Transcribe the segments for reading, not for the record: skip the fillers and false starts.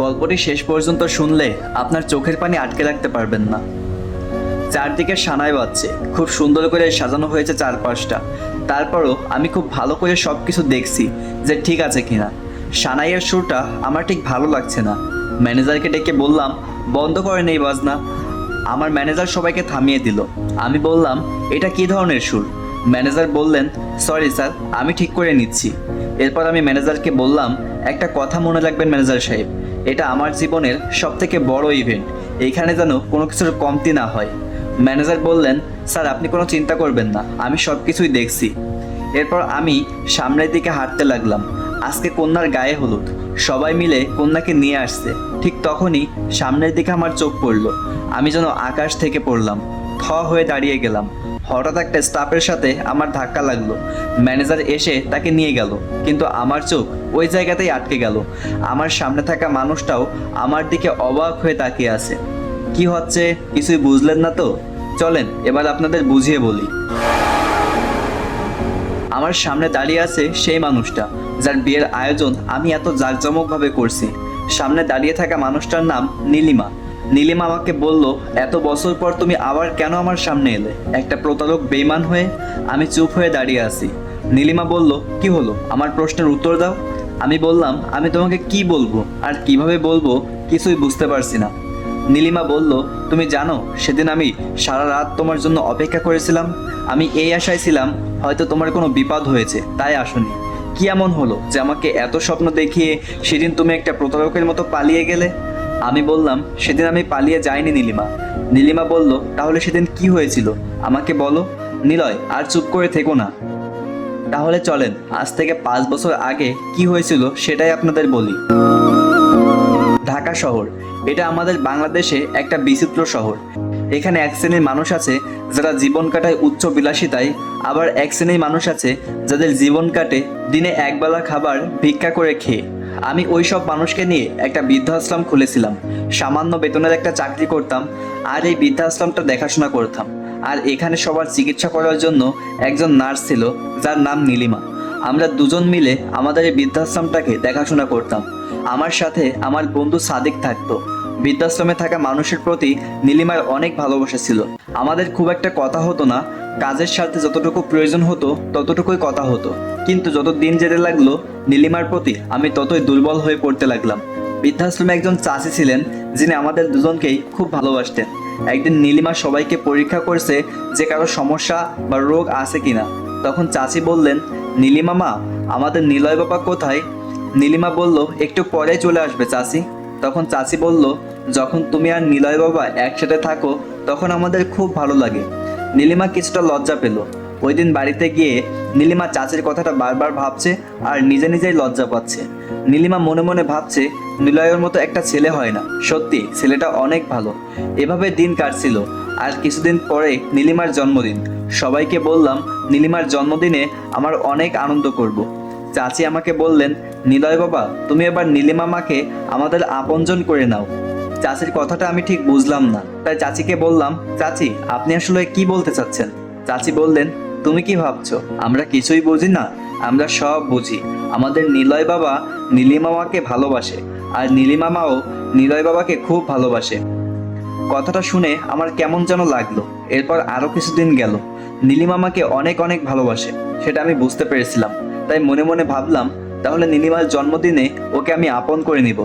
গল্পটি শেষ পর্যন্ত শুনলে আপনার চোখের পানি আটকে রাখতে পারবেন না। চারদিকে সানাই বাজছে, খুব সুন্দর করে সাজানো হয়েছে চারপাশটা। তারপরও আমি খুব ভালো করে সব কিছু দেখছি যে ঠিক আছে কিনা। সানাইয়ের সুরটা আমার ঠিক ভালো লাগছে না। ম্যানেজারকে ডেকে বললাম, বন্ধ করেন এই বাজনা। আমার ম্যানেজার সবাইকে থামিয়ে দিল। আমি বললাম, এটা কী ধরনের সুর? ম্যানেজার বললেন, সরি স্যার, আমি ঠিক করে নিচ্ছি। এরপর আমি ম্যানেজারকে বললাম, একটা কথা মনে রাখবেন ম্যানেজার সাহেব, এটা আমার জীবনের সবথেকে বড় ইভেন্ট, এইখানে যেন কোনো কিছুর কমতি না হয়। ম্যানেজার বললেন, স্যার আপনি কোনো চিন্তা করবেন না, আমি সব কিছুই দেখছি। এরপর আমি সামনের দিকে হাঁটতে লাগলাম। আজকে কন্যার গায়ে হলুদ, সবাই মিলে কন্যাকে নিয়ে আসছে। ঠিক তখনই সামনের দিকে আমার চোখ পড়ল। আমি যেন আকাশ থেকে পড়লাম, থ হয়ে দাঁড়িয়ে গেলাম। হঠাৎ একটা স্টাফের সাথে আমার ধাক্কা লাগলো। ম্যানেজার এসে তাকে নিয়ে গেল, কিন্তু আমার চোখ ওই জায়গাতেই আটকে গেল। আমার সামনে থাকা মানুষটাও আমার দিকে অবাক হয়ে তাকিয়ে আছে। কি হচ্ছে কিছুই বুঝলেন না তো? চলেন এবার আপনাদের বুঝিয়ে বলি। আমার সামনে দাঁড়িয়ে আছে সেই মানুষটা যার বিয়ের আয়োজন আমি এত জাঁকজমকভাবে করছি। সামনে দাঁড়িয়ে থাকা মানুষটার নাম নীলিমা। নীলিমা আমাকে বলল, এত বছর পর তুমি আবার কেন আমার সামনে এলে, একটা প্রতারক বেঈমান হয়ে? আমি চুপ হয়ে দাঁড়িয়ে আছি। নীলিমা বলল, কি হলো, আমার প্রশ্নের উত্তর দাও। আমি বললাম, আমি তোমাকে কি বলবো আর কিভাবে বলবো কিছুই বুঝতে পারছি না। নীলিমা বলল, তুমি জানো সেদিন আমি সারা রাত তোমার জন্য অপেক্ষা করেছিলাম। আমি এই আশায় ছিলাম হয়তো তোমার কোনো বিপদ হয়েছে, তাই আসনি। কি এমন হলো যে আমাকে এত স্বপ্ন দেখিয়ে সেদিন তুমি একটা প্রতারকের মতো পালিয়ে গেলে? আমি বললাম, সেদিন আমি পালিয়ে যাইনি নীলিমা। নীলিমা বলল, তাহলে সেদিন কি হয়েছিল আমাকে বলো। নিলয়, আর চুপ করে থেকো না। তাহলে চলেন আজ থেকে 5 বছর আগে কি হয়েছিল সেটাই আপনাদের বলি। ঢাকা শহর, এটা আমাদের বাংলাদেশে একটা বিচিত্র শহর। এখানে এক শ্রেণীর মানুষ আছে যারা জীবন কাটায় উচ্চ বিলাসিতায়, আবার এক শ্রেণীর মানুষ আছে যাদের জীবন কাটে দিনে একবেলা খাবার ভিক্ষা করে খেয়ে। আমি ওই সব মানুষকে নিয়ে একটা বৃদ্ধাশ্রম খুলেছিলাম। সামান্য বেতনের একটা চাকরি করতাম আর এই বৃদ্ধাশ্রমটা দেখাশোনা করতাম। আর এখানে সবার চিকিৎসা করার জন্য একজন নার্স ছিল যার নাম নীলিমা। আমরা দুজন মিলে আমাদের এই বৃদ্ধাশ্রমটাকে দেখাশোনা করতাম। আমার সাথে আমার বন্ধু সাদিক থাকতো। বৃদ্ধাশ্রমে থাকা মানুষের প্রতি নীলিমার অনেক ভালোবাসা ছিল। আমাদের খুব একটা কথা হতো না, কাজের সাথে যতটুকু প্রয়োজন হতো ততটুকুই কথা হতো। কিন্তু যত দিন যেতে লাগলো নীলিমার প্রতি আমি ততই দুর্বল হয়ে পড়তে লাগলাম। বৃদ্ধাশ্রমে একজন চাচি ছিলেন যিনি আমাদের দুজনকেই খুব ভালোবাসতেন। একদিন নীলিমা সবাইকে পরীক্ষা করছে যে কারো সমস্যা বা রোগ আছে কিনা। তখন চাচি বললেন, নীলিমা মা, আমাদের নিলয় বাবা কোথায়? নীলিমা বলল, একটু পরে চলে আসবে চাচি। তখন চাচি বলল, যখন তুমি আর নিলয় বাবা একসাথে থাকো তখন আমাদের খুব ভালো লাগে। নীলিমা কিছুটা লজ্জা পেল। ওই দিন বাড়িতে গিয়ে নীলিমা চাচির কথাটা বারবার ভাবছে আর নিজে নিজেই লজ্জা পাচ্ছে। নীলিমা মনে মনে ভাবছে, নিলয়ের মতো একটা ছেলে হয় না, সত্যি ছেলেটা অনেক ভালো। এভাবে দিন কাটছিল। আর কিছুদিন পরে নীলিমার জন্মদিন। সবাইকে বললাম নীলিমার জন্মদিনে আমার অনেক আনন্দ করব। চাচি আমাকে বললেন, নিলয় বাবা, তুমি এবার নীলিমা মাকে আমাদের আপনজন করে নাও। চাচির কথাটা আমি ঠিক বুঝলাম না, তাই চাচিকে বললাম, চাচি আপনি আসলে কি বলতে চাচ্ছেন? চাচি বললেন, তুমি কি ভাবছো আমরা কিছুই বুঝি না? আমরা সব বুঝি। আমাদের নিলয় বাবা নীলিমা মাকে ভালোবাসে আর নীলিমা মাও নিলয় বাবাকে খুব ভালোবাসে। কথাটা শুনে আমার কেমন যেন লাগলো। এরপর আরো কিছুদিন গেল। নীলিমা মাকে অনেক অনেক ভালোবাসে, সেটা আমি বুঝতে পেরেছিলাম। তাই মনে মনে ভাবলাম, তাহলে নীলিমার জন্মদিনে ওকে আমি আপন করে নিব।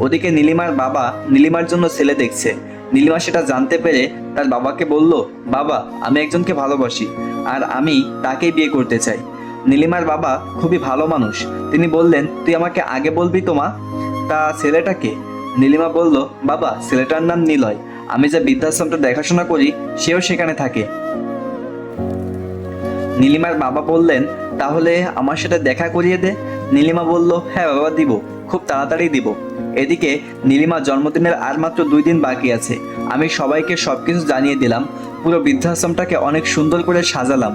ওদিকে নীলিমার বাবা নীলিমার জন্য ছেলে দেখছে। নীলিমা সেটা জানতে পেরে তার বাবাকে বলল, বাবা, আমি একজনকে ভালোবাসি আর আমি তাকেই বিয়ে করতে চাই। নীলিমার বাবা খুবই ভালো মানুষ। তিনি বললেন, তুই আমাকে আগে বলবি তো মা, তা ছেলেটাকে? নীলিমা বলল, বাবা, ছেলেটার নাম নিলয়। আমি যে বৃদ্ধাশ্রমটা দেখাশোনা করি সেও সেখানে থাকে। নীলিমার বাবা বললেন, তাহলে আমার সাথে দেখা করিয়ে দে। নীলিমা বলল, হ্যাঁ বাবা, দিব, খুব তাড়াতাড়ি দিব। এদিকে নীলিমার জন্মদিনের আর মাত্র 2 দিন বাকি আছে। আমি সবাইকে সবকিছু জানিয়ে দিলাম। পুরো বৃদ্ধাশ্রমটাকে অনেক সুন্দর করে সাজালাম।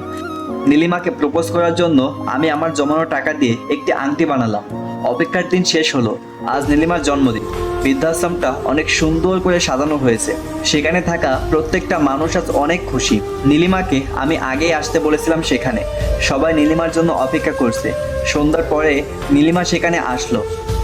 নীলিমাকে প্রপোজ করার জন্য আমি আমার জমানো টাকা দিয়ে একটি আংটি বানালাম। অপেক্ষার দিন শেষ হলো। আজ নীলিমার জন্মদিন। বৃদ্ধাশ্রমটা অনেক সুন্দর করে সাজানো হয়েছে। সেখানে থাকা প্রত্যেকটা মানুষ আজ অনেক খুশি। নীলিমাকে আমি আগেই আসতে বলেছিলাম সেখানে। সবাই নীলিমার জন্য অপেক্ষা করছে। সন্ধ্যার পরে নীলিমা সেখানে আসলো।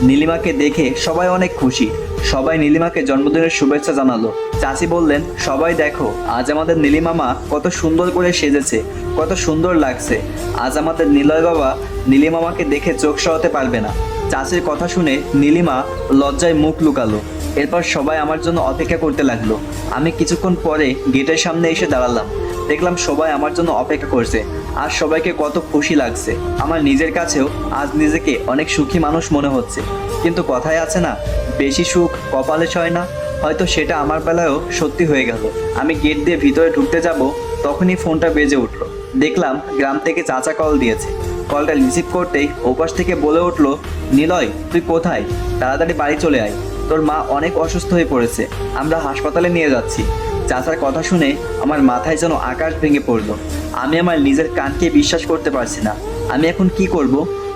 নীলিমাকে দেখে সবাই অনেক খুশি। সবাই নীলিমাকে জন্মদিনের শুভেচ্ছা জানালো। চাচি বললেন, সবাই দেখো আজ আমাদের নীলিমামা কত সুন্দর করে সেজেছে, কত সুন্দর লাগছে। আজ আমাদের নিলয় বাবা নীলিমামাকে দেখে চোখ সরাতে পারবে না। চাচির কথা শুনে নীলিমা লজ্জায় মুখ লুকালো। এরপর সবাই আমার জন্য অপেক্ষা করতে লাগলো। আমি কিছুক্ষণ পরে গেটের সামনে এসে দাঁড়ালাম। দেখলাম সবাই আমার জন্য অপেক্ষা করছে। আর সবাইকে কত খুশি লাগছে। আমার নিজের কাছেও আজ নিজেকে অনেক সুখী মানুষ মনে হচ্ছে। কিন্তু কথায় আছে না, বেশি সুখ কপালে ছয় না, হয়তো সেটা আমার বেলায়ও সত্যি হয়ে গেল। আমি গেট দিয়ে ভিতরে ঢুকতে যাব, তখনই ফোনটা বেজে উঠলো। দেখলাম গ্রাম থেকে চাচা কল দিয়েছে। কলটা রিসিভ করতেই ওপাশ থেকে বলে উঠলো, নিলয় তুই কোথায়? তাড়াতাড়ি বাড়ি চলে আয়, তোর মা অনেক অসুস্থ হয়ে পড়েছে, আমরা হাসপাতালে নিয়ে যাচ্ছি। চাচার কথা শুনে আমার মাথায় যেন আকাশ ভেঙে পড়লো। আমি আমার নিজের কানকে বিশ্বাস করতে পারছি না। আমি এখন কি করব?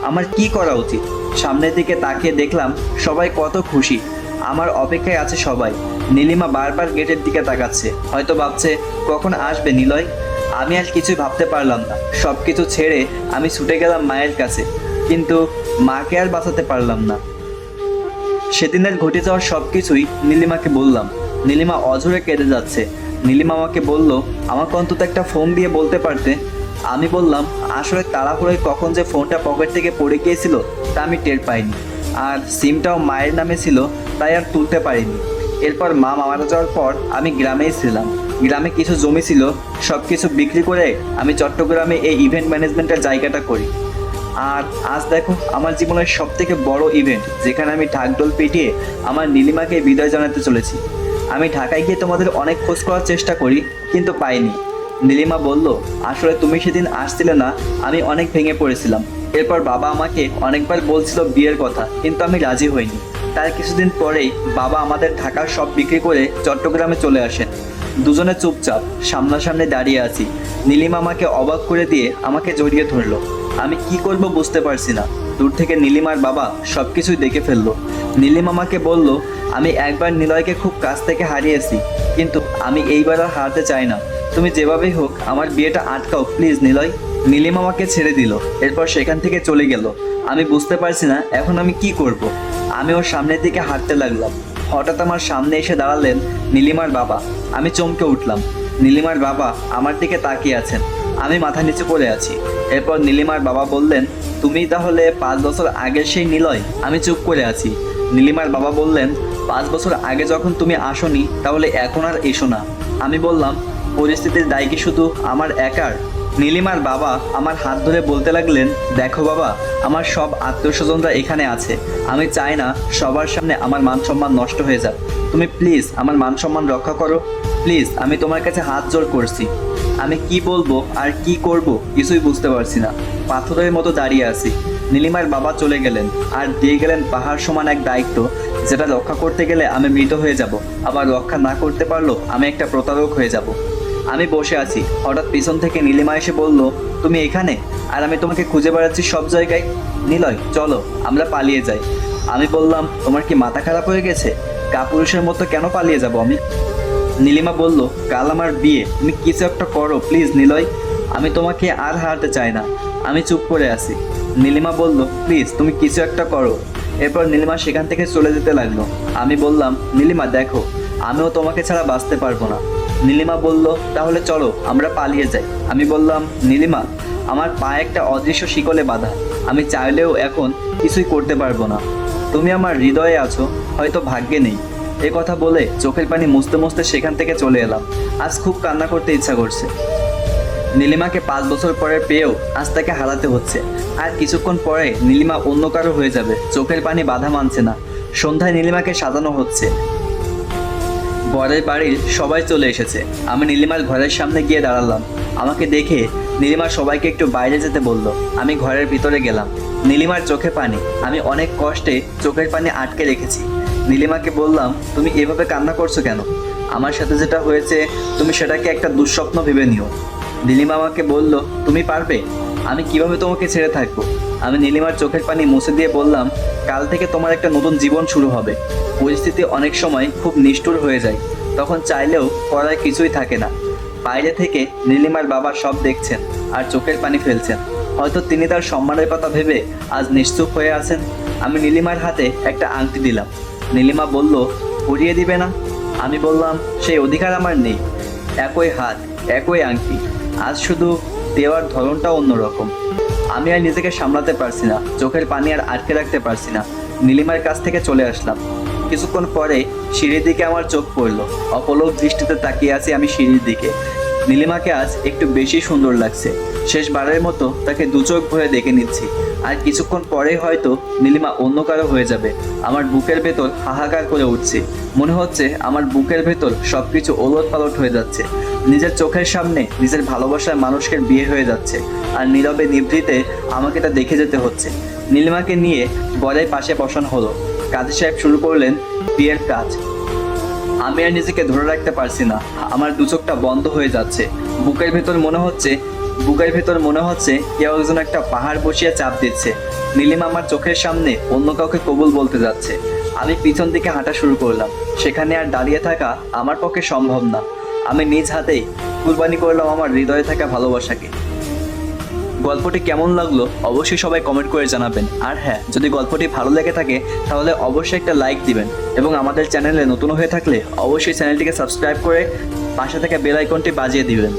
আমার কি করা উচিত? সামনের দিকে তাকিয়ে দেখলাম সবাই কত খুশি। আমার অপেক্ষায় আছে সবাই। নীলিমা বারবার গেটের দিকে তাকাচ্ছে, হয়তো ভাবছে কখন আসবে নিলয়। আমি আর কিছুই ভাবতে পারলাম না। সব কিছু ছেড়ে আমি ছুটে গেলাম মায়ের কাছে, কিন্তু মাকে আর বাঁচাতে পারলাম না। সেদিনের ঘটে যাওয়ার সব কিছুই নীলিমাকে বললাম। নীলিমা অঝরে কেঁদে যাচ্ছে। নীলিমা আমাকে বলল, আমাকে অন্তত একটা ফোন দিয়ে বলতে পারতে। আমি বললাম, আসলে তাড়াহুড়োয় কখন যে ফোনটা পকেট থেকে পড়ে গিয়েছিল তা আমি টের পাইনি। আর সিমটাও মায়ের নামে ছিল, তাই আর তুলতে পারিনি। এরপর মা মারা যাওয়ার পর আমি গ্রামেই ছিলাম। গ্রামে কিছু জমি ছিল, সব কিছু বিক্রি করে আমি চট্টগ্রামে এই ইভেন্ট ম্যানেজমেন্টের জায়গাটা করি। আর আজ দেখো আমার জীবনের সব থেকে বড় ইভেন্ট, যেখানে আমি ঢাকঢোল পিটিয়ে আমার নীলিমাকে বিদায় জানাতে চলেছি। আমি ঢাকায় গিয়ে তোমাদের অনেক খোঁজ করার চেষ্টা করি, কিন্তু পাইনি। নীলিমা বলল, আসলে তুমি সেদিন আসছিলে না, আমি অনেক ভেঙে পড়েছিলাম। এরপর বাবা আমাকে অনেকবার বলছিল বিয়ের কথা, কিন্তু আমি রাজি হইনি। তার কিছুদিন পরেই বাবা আমাদের ঢাকার সব বিক্রি করে চট্টগ্রামে চলে আসেন। দুজনে চুপচাপ সামনাসামনি দাঁড়িয়ে আছি। নীলিমা আমাকে অবাক করে দিয়ে আমাকে জড়িয়ে ধরলো। আমি কি করব বুঝতে পারছি না। দূর থেকে নীলিমার বাবা সবকিছুই দেখে ফেললো। নীলিমা আমাকে বলল, আমি একবার নিলয়কে খুব কাছ থেকে হারিয়েছি, কিন্তু আমি এইবার আর হারাতে চাই না। তুমি যেভাবেই হোক আমার বিয়েটা আটকাও প্লিজ নিলয়। নীলিমা আমাকে ছেড়ে দিল। এরপর সেখান থেকে চলে গেল। আমি বুঝতে পারছি না এখন আমি কি করব। আমি ওর সামনের দিকে হাঁটতে লাগলাম। হঠাৎ আমার সামনে এসে দাঁড়ালেন নীলিমার বাবা। আমি চমকে উঠলাম। নীলিমার বাবা আমার দিকে তাকিয়ে আছেন। আমি মাথা নিচু করে আছি। এরপর নীলিমার বাবা বললেন, তুমি তাহলে 5 বছর আগের সেই নিলয়? আমি চুপ করে আছি। নীলিমার বাবা বললেন, 5 বছর আগে যখন তুমি আসোনি, তাহলে এখন আর এসো না। আমি বললাম, পরিস্থিতির দায় কি শুধু আমার একার? নীলিমার বাবা আমার হাত ধরে বলতে লাগলেন, দেখো বাবা, আমার সব আত্মীয় স্বজনরা এখানে আছে। আমি চাই না সবার সামনে আমার মান সম্মান নষ্ট হয়ে যাক। তুমি প্লিজ আমার মান সম্মান রক্ষা করো, প্লিজ। আমি তোমার কাছে হাত জোড় করছি। আমি কি বলবো আর কি করব কিছুই বুঝতে পারছি না। পাথরের মতো দাঁড়িয়ে আছি। নীলিমার বাবা চলে গেলেন আর দিয়ে গেলেন পাহাড় সমান এক দায়িত্ব, যেটা রক্ষা করতে গেলে আমি মৃত হয়ে যাব, আবার রক্ষা না করতে পারলেও আমি একটা প্রতারক হয়ে যাব। আমি বসে আছি, হঠাৎ পিছন থেকে নীলিমা এসে বলল, তুমি এখানে? আর আমি তোমাকে খুঁজে বেড়াচ্ছি সব জায়গায়। নিলয় চলো আমরা পালিয়ে যাই। আমি বললাম, তোমার কি মাথা খারাপ হয়ে গেছে? কাপুরুষের মতো কেন পালিয়ে যাব আমি? নীলিমা বলল, কাল আমার বিয়ে, তুমি কিছু একটা করো প্লিজ নিলয়। আমি তোমাকে আর হারাতে চাই না। আমি চুপ করে আছি। নীলিমা বলল, প্লিজ তুমি কিছু একটা করো। এরপর নীলিমা সেখান থেকে চলে যেতে লাগলো। আমি বললাম, নীলিমা দেখো, আমিও তোমাকে ছাড়া বাঁচতে পারবো না। নীলিমা বলল, তাহলে চলো আমরা পালিয়ে যাই। আমি বললাম, নীলিমা, আমার পায়ে একটা অদৃশ্য শিকলে বাঁধা, আমি চাইলেও এখন কিছুই করতে পারবো না। তুমি আমার হৃদয়ে আছো, হয়তো ভাগ্যে নেই। এ কথা বলে চোখের পানি মুছতে মুছতে সেখান থেকে চলে এলাম। আজ খুব কান্না করতে ইচ্ছা করছে। নীলিমাকে 5 বছর পরে পেয়েও আজ তাকে হারাতে হচ্ছে। আর কিছুক্ষণ পরে নীলিমা অন্য কারো হয়ে যাবে। চোখের পানি বাধা মানছে না। সন্ধ্যায় নীলিমাকে সাজানো হচ্ছে। বরের বাড়ির সবাই চলে এসেছে। আমি নীলিমার ঘরের সামনে গিয়ে দাঁড়ালাম। আমাকে দেখে নীলিমা সবাইকে একটু বাইরে যেতে বলল। আমি ঘরের ভিতরে গেলাম। নীলিমার চোখে পানি। আমি অনেক কষ্টে চোখের পানি আটকে রেখেছি। নীলিমাকে বললাম, তুমি এভাবে কান্না করছো কেন? আমার সাথে যেটা হয়েছে তুমি সেটাকে একটা দুঃস্বপ্ন ভেবে নিও। নীলিমা আমাকে বলল, তুমি পারবে? আমি কিভাবে তোমাকে ছেড়ে থাকবো? আমি নীলিমার চোখের পানি মুছে দিয়ে বললাম, কাল থেকে তোমার একটা নতুন জীবন শুরু হবে। পরিস্থিতি অনেক সময় খুব নিষ্ঠুর হয়ে যায়, তখন চাইলেও করার কিছুই থাকে না। বাইরে থেকে নীলিমার বাবা সব দেখছেন আর চোখের পানি ফেলছেন। হয়তো তিনি তার সম্মানের কথা ভেবে আজ নিশ্চুপ হয়ে আছেন। আমি নীলিমার হাতে একটা আংটি দিলাম। নীলিমা বলল, পরিয়ে দিবে না? আমি বললাম, সেই অধিকার আমার নেই। একই হাত, একই আংটি, আজ শুধু দেওয়ার ধরনটা অন্যরকম। আমি আর নিজেকে সামলাতে পারছি না, চোখের পানি আর আটকে রাখতে পারছি না। নীলিমার কাছ থেকে চলে আসলাম। কিছুক্ষণ পরে সিঁড়ির দিকে আমার চোখ পড়লো। অপলক দৃষ্টিতে তাকিয়ে আছি আমি সিঁড়ির দিকে। নীলিমাকে আজ একটু বেশি সুন্দর লাগছে। শেষবারের মতো তাকে দু চোখ ভরে দেখে নিচ্ছি। আর কিছুক্ষণ পরে হয়তো নীলিমা অন্য কারো হয়ে যাবে। আমার বুকের ভেতর হাহাকার করে উঠছে। মনে হচ্ছে আমার বুকের ভেতর সবকিছু ওলট পালট হয়ে যাচ্ছে। নিজের চোখের সামনে নিজের ভালোবাসার মানুষের বিয়ে হয়ে যাচ্ছে, আর নীরবে নিভৃতে আমাকে তা দেখে যেতে হচ্ছে। নীলিমাকে নিয়ে বরের পাশে বসানো হলো। কাজী সাহেব শুরু করলেন বিয়ের কাজ। আমি আর নিজেকে ধরে রাখতে পারছি না। আমার দু চোখটা বন্ধ হয়ে যাচ্ছে। বুকের ভেতর মনে হচ্ছে কেউ একজন একটা পাহাড় বসিয়ে চাপ দিচ্ছে। নীলিমা আমার চোখের সামনে অন্য কাউকে কবুল বলতে যাচ্ছে। আমি পিছন দিকে হাঁটা শুরু করলাম। সেখানে আর দাঁড়িয়ে থাকা আমার পক্ষে সম্ভব না। আমি নিজ হাতেই কুরবানি করলাম আমার হৃদয়ে থাকা ভালোবাসাকে। গল্পটি কেমন লাগলো অবশ্যই সবাই কমেন্ট করে জানাবেন। আর হ্যাঁ, যদি গল্পটি ভালো লেগে থাকে তাহলে অবশ্যই একটা লাইক দিবেন, এবং আমাদের চ্যানেলে নতুন হয়ে থাকলে অবশ্যই চ্যানেলটিকে সাবস্ক্রাইব করে পাশে থাকা বেল আইকনটি বাজিয়ে দিবেন।